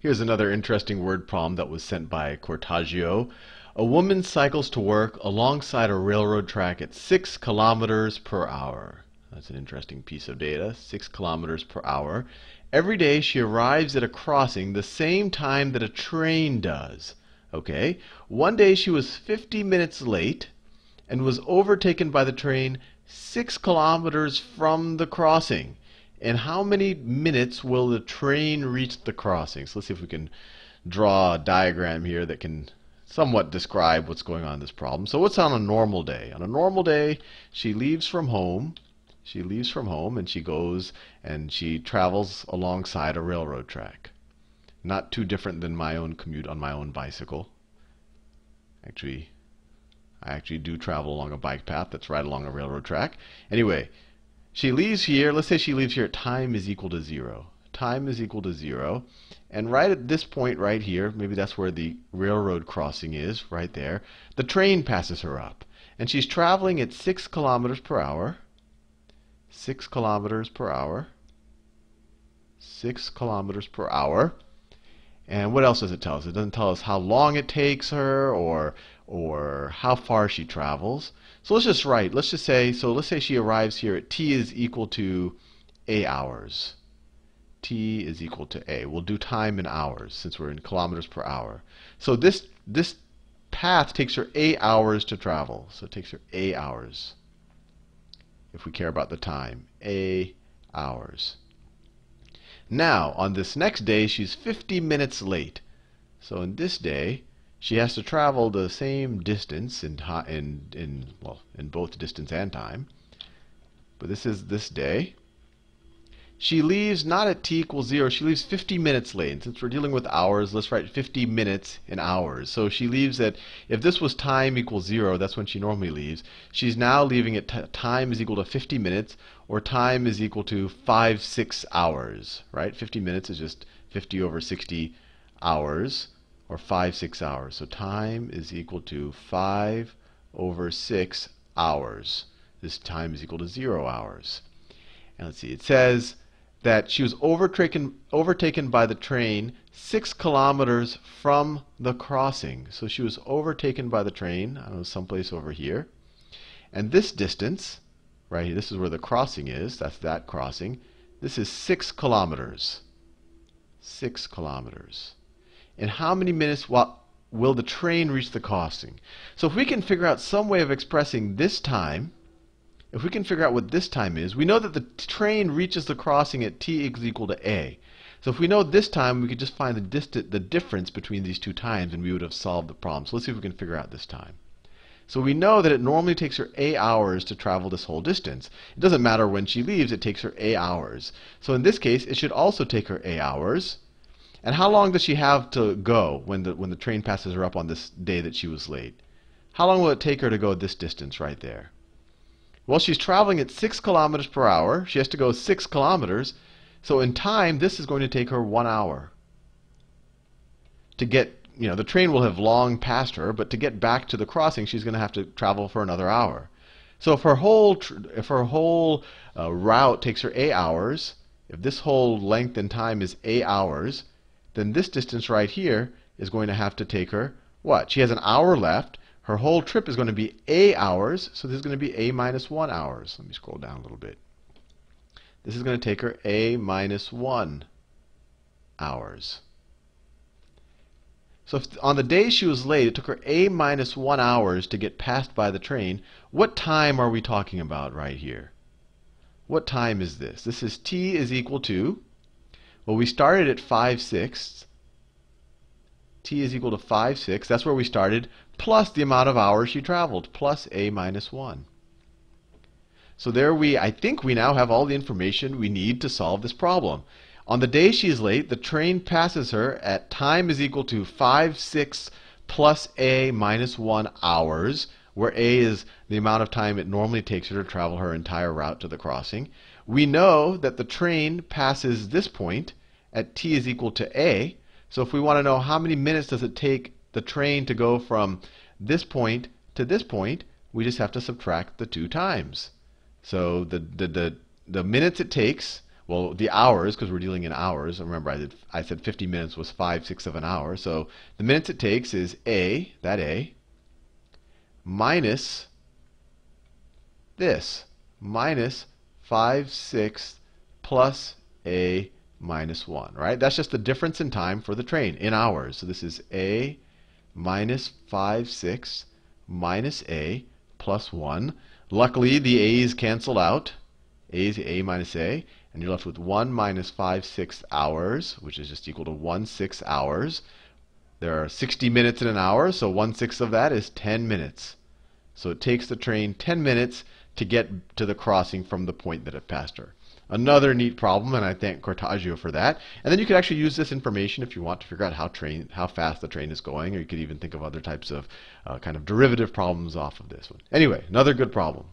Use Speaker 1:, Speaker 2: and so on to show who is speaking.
Speaker 1: Here's another interesting word problem that was sent by Cortaggio. A woman cycles to work alongside a railroad track at 6 kilometers per hour. That's an interesting piece of data, 6 kilometers per hour. Every day she arrives at a crossing the same time that a train does. Okay, one day she was 50 minutes late and was overtaken by the train 6 kilometers from the crossing. And how many minutes will the train reach the crossing? So let's see if we can draw a diagram here that can somewhat describe what's going on in this problem. So what's on a normal day? On a normal day, she leaves from home. She leaves from home and she goes and she travels alongside a railroad track. Not too different than my own commute on my own bicycle. I actually do travel along a bike path that's right along a railroad track. Anyway, she leaves here. Let's say she leaves here at time is equal to 0. Time is equal to 0. And right at this point right here, maybe that's where the railroad crossing is, right there, the train passes her up. And she's traveling at 6 kilometers per hour. 6 kilometers per hour. 6 kilometers per hour. And what else does it tell us? It doesn't tell us how long it takes her or how far she travels. So let's just write. Let's just say, so let's say she arrives here at t is equal to a hours. T is equal to a. We'll do time in hours since we're in kilometers per hour. So this path takes her a hours to travel. So it takes her a hours. If we care about the time, a hours. Now, on this next day, she's 50 minutes late. So in this day, she has to travel the same distance in both distance and time. But this is this day. She leaves not at t equals 0. She leaves 50 minutes late. And since we're dealing with hours, let's write 50 minutes in hours. So she leaves at, if this was time equals 0, that's when she normally leaves. She's now leaving at time is equal to 50 minutes, or time is equal to 5/6 hours. Right? 50 minutes is just 50 over 60 hours, or 5/6 hours. So time is equal to 5 over 6 hours. This time is equal to 0 hours. And let's see, it says that she was overtaken by the train 6 kilometers from the crossing. So she was overtaken by the train, I don't know, someplace over here. And this distance, right here, this is where the crossing is. That's that crossing. This is 6 kilometers. 6 kilometers. In how many minutes will the train reach the crossing? So if we can figure out some way of expressing this time, if we can figure out what this time is, we know that the train reaches the crossing at t is equal to a. So if we know this time, we could just find the difference between these two times, and we would have solved the problem. So let's see if we can figure out this time. So we know that it normally takes her a hours to travel this whole distance. It doesn't matter when she leaves, it takes her a hours. So in this case, it should also take her a hours. And how long does she have to go when the train passes her up on this day that she was late? How long will it take her to go this distance right there? Well, she's traveling at 6 kilometers per hour. She has to go 6 kilometers. So in time, this is going to take her 1 hour. To get, the train will have long passed her, but to get back to the crossing, she's going to have to travel for another hour. So if her whole route takes her a hours, if this whole length and time is a hours, then this distance right here is going to have to take her what? She has an hour left. Her whole trip is going to be a hours, so this is going to be a minus 1 hours. Let me scroll down a little bit. This is going to take her a minus 1 hours. So if on the day she was late, it took her a minus 1 hours to get passed by the train, what time are we talking about right here? What time is this? This is t is equal to, well, we started at 5/6. T is equal to 5/6. That's where we started, plus the amount of hours she traveled, plus a minus 1. So there I think we now have all the information we need to solve this problem. On the day she's late, the train passes her at time is equal to 5/6 plus a minus 1 hours, where a is the amount of time it normally takes her to travel her entire route to the crossing. We know that the train passes this point at t is equal to a. So if we want to know how many minutes does it take the train to go from this point to this point, we just have to subtract the two times. So the minutes it takes, Well, the hours, because we're dealing in hours. Remember, I said 50 minutes was 5/6 of an hour. So the minutes it takes is A, that A, minus this, minus 5/6 plus A minus 1, right? That's just the difference in time for the train in hours. So this is A minus 5/6 minus A plus 1. Luckily, the A's cancel out. A is A minus A. And you're left with 1 minus 5/6 hours, which is just equal to 1/6 hours. There are 60 minutes in an hour, so 1/6 of that is 10 minutes. So it takes the train 10 minutes to get to the crossing from the point that it passed her. Another neat problem, and I thank Cortaggio for that. And then you could actually use this information if you want to figure out how fast the train is going, or you could even think of other types of kind of derivative problems off of this one. Anyway, another good problem.